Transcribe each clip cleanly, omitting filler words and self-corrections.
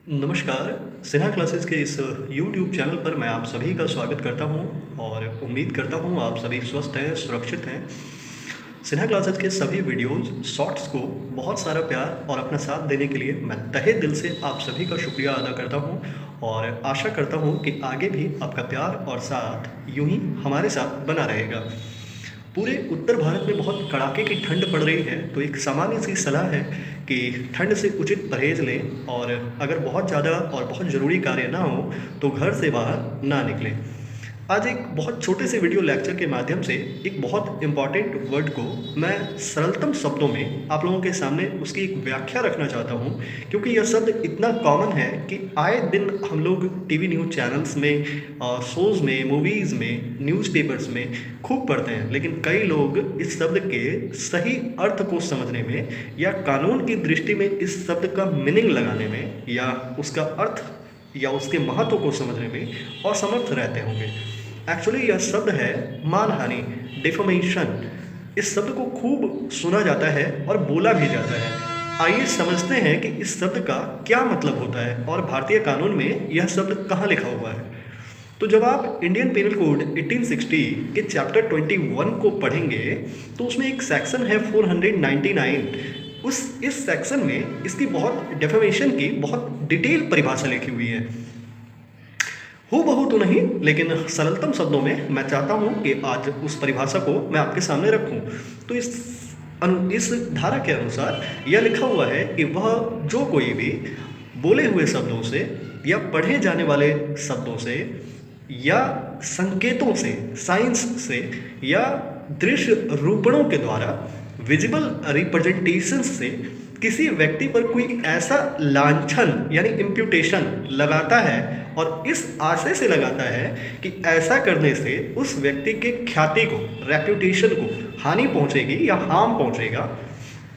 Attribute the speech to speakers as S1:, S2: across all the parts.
S1: नमस्कार, सिन्हा क्लासेस के इस यूट्यूब चैनल पर मैं आप सभी का स्वागत करता हूं और उम्मीद करता हूं आप सभी स्वस्थ हैं, सुरक्षित हैं। सिन्हा क्लासेस के सभी वीडियोज़, शॉर्ट्स को बहुत सारा प्यार और अपना साथ देने के लिए मैं तहे दिल से आप सभी का शुक्रिया अदा करता हूं और आशा करता हूं कि आगे भी आपका प्यार और साथ यूँ ही हमारे साथ बना रहेगा। पूरे उत्तर भारत में बहुत कड़ाके की ठंड पड़ रही है, तो एक सामान्य सी सलाह है कि ठंड से उचित परहेज़ लें और अगर बहुत ज़्यादा और बहुत ज़रूरी कार्य ना हो, तो घर से बाहर ना निकलें। आज एक बहुत छोटे से वीडियो लेक्चर के माध्यम से एक बहुत इम्पॉर्टेंट वर्ड को मैं सरलतम शब्दों में आप लोगों के सामने उसकी एक व्याख्या रखना चाहता हूँ, क्योंकि यह शब्द इतना कॉमन है कि आए दिन हम लोग टीवी न्यूज़ चैनल्स में, शोज़ में, मूवीज़ में, न्यूज़पेपर्स में खूब पढ़ते हैं, लेकिन कई लोग इस शब्द के सही अर्थ को समझने में या कानून की दृष्टि में इस शब्द का मीनिंग लगाने में या उसका अर्थ या उसके महत्व को समझने में असमर्थ रहते होंगे। एक्चुअली यह शब्द है मानहानि, डिफेमेशन। इस शब्द को खूब सुना जाता है और बोला भी जाता है। आइए समझते हैं कि इस शब्द का क्या मतलब होता है और भारतीय कानून में यह शब्द कहाँ लिखा हुआ है। तो जब आप इंडियन पेनल कोड 1860 के चैप्टर 21 को पढ़ेंगे, तो उसमें एक सेक्शन है 499। इस सेक्शन में इसकी बहुत डेफिनेशन की बहुत डिटेल परिभाषा लिखी हुई है। हूबहू तो नहीं, लेकिन सरलतम शब्दों में मैं चाहता हूं कि आज उस परिभाषा को मैं आपके सामने रखूं। तो इस धारा के अनुसार यह लिखा हुआ है कि वह जो कोई भी बोले हुए शब्दों से या पढ़े जाने वाले शब्दों से या संकेतों से, साइंस से या दृश्य रूपणों के द्वारा, विजिबल रिप्रेजेंटेशन से किसी व्यक्ति पर कोई ऐसा लांछन यानी इम्प्यूटेशन लगाता है और इस आशय से लगाता है कि ऐसा करने से उस व्यक्ति के ख्याति को, रेप्यूटेशन को हानि पहुंचेगी या हार्म पहुंचेगा,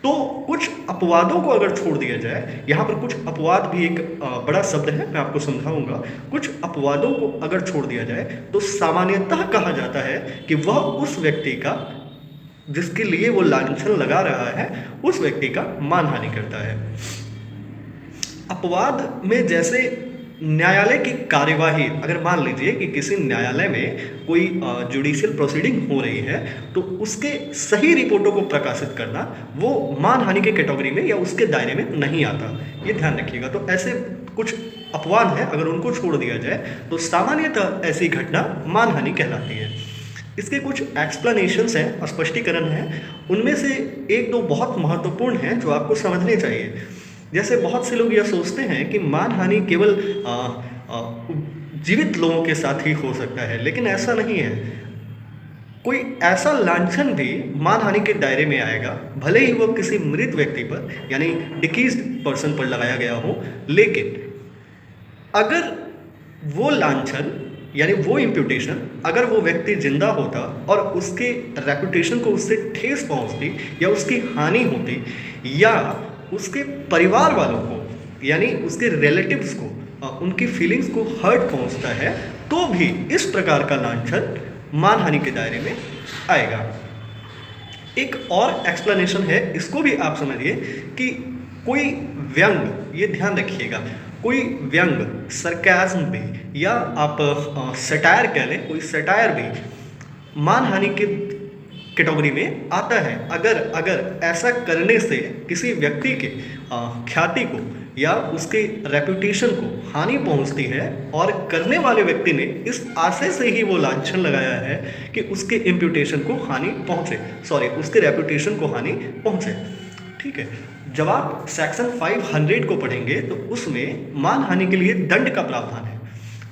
S1: तो कुछ अपवादों को अगर छोड़ दिया जाए, यहाँ पर कुछ अपवाद भी एक बड़ा शब्द है, मैं आपको समझाऊंगा। कुछ अपवादों को अगर छोड़ दिया जाए तो सामान्यतः कहा जाता है कि वह उस व्यक्ति का, जिसके लिए वो लांछन लगा रहा है, उस व्यक्ति का मानहानि करता है। अपवाद में जैसे न्यायालय की कार्यवाही, अगर मान लीजिए कि किसी न्यायालय में कोई जुडिशियल प्रोसीडिंग हो रही है, तो उसके सही रिपोर्टों को प्रकाशित करना वो मानहानि के कैटेगरी में या उसके दायरे में नहीं आता, ये ध्यान रखिएगा। तो ऐसे कुछ अपवाद हैं, अगर उनको छोड़ दिया जाए तो सामान्यतः ऐसी घटना मानहानि कहलाती है। इसके कुछ एक्सप्लेनेशंस हैं, स्पष्टीकरण हैं, उनमें से एक दो बहुत महत्वपूर्ण हैं जो आपको समझने चाहिए। जैसे बहुत से लोग यह सोचते हैं कि मानहानि केवल जीवित लोगों के साथ ही हो सकता है, लेकिन ऐसा नहीं है। कोई ऐसा लांछन भी मानहानि के दायरे में आएगा, भले ही वो किसी मृत व्यक्ति पर यानी डिकीज्ड पर्सन पर लगाया गया हो, लेकिन अगर वो लांछन यानी वो इम्प्यूटेशन, अगर वो व्यक्ति जिंदा होता और उसके रेपुटेशन को उससे ठेस पहुंचती या उसकी हानि होती या उसके परिवार वालों को यानी उसके रिलेटिव्स को उनकी फीलिंग्स को हर्ट पहुंचता है, तो भी इस प्रकार का लांछन मानहानि के दायरे में आएगा। एक और एक्सप्लेनेशन है, इसको भी आप समझिए कि कोई व्यंग, ये ध्यान रखिएगा, कोई व्यंग, सरकाज़्म भी या आप सटायर कह लें, कोई सटायर भी मानहानि के कैटेगरी में आता है। अगर ऐसा करने से किसी व्यक्ति के ख्याति को या उसके रेपुटेशन को हानि पहुंचती है और करने वाले व्यक्ति ने इस आशय से ही वो लांछन लगाया है कि उसके इम्प्यूटेशन को हानि पहुंचे, उसके रेपुटेशन को हानि पहुंचे, ठीक है। जब आप सेक्शन 500 को पढ़ेंगे तो उसमें मानहानि के लिए दंड का प्रावधान है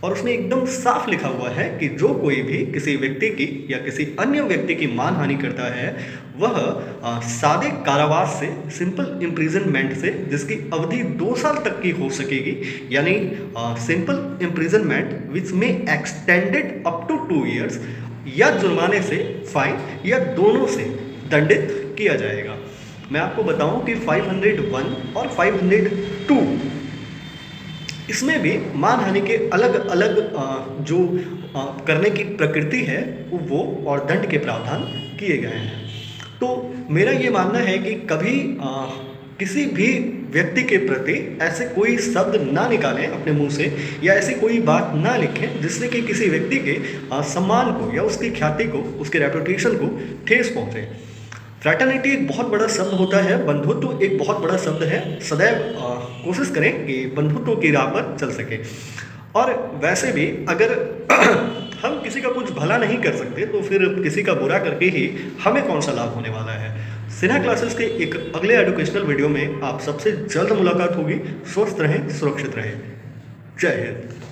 S1: और उसमें एकदम साफ लिखा हुआ है कि जो कोई भी किसी व्यक्ति की या किसी अन्य व्यक्ति की मानहानि करता है, वह सादे कारावास से, सिंपल इम्प्रिजनमेंट से, जिसकी अवधि 2 साल तक की हो सकेगी, यानी सिंपल इम्प्रिजनमेंट विच में एक्सटेंडेड अप टू 2 ईयर्स, या जुर्माने से, फाइन या दोनों से दंडित किया जाएगा। मैं आपको बताऊं कि 501 और 502 इसमें भी मानहानि के अलग अलग जो करने की प्रकृति है वो और दंड के प्रावधान किए गए हैं। तो मेरा ये मानना है कि कभी किसी भी व्यक्ति के प्रति ऐसे कोई शब्द ना निकालें अपने मुंह से, या ऐसी कोई बात ना लिखें जिससे कि किसी व्यक्ति के सम्मान को या उसकी ख्याति को, उसके रेपुटेशन को ठेस पहुंचे। फ्रैटर्निटी एक बहुत बड़ा शब्द होता है, बंधुत्व एक बहुत बड़ा शब्द है। सदैव कोशिश करें कि बंधुत्व की राह पर चल सके। और वैसे भी अगर हम किसी का कुछ भला नहीं कर सकते तो फिर किसी का बुरा करके ही हमें कौन सा लाभ होने वाला है। सिन्हा क्लासेस के एक अगले एजुकेशनल वीडियो में आप सबसे जल्द मुलाकात होगी। स्वस्थ रहें, सुरक्षित रहें। जय हिंद।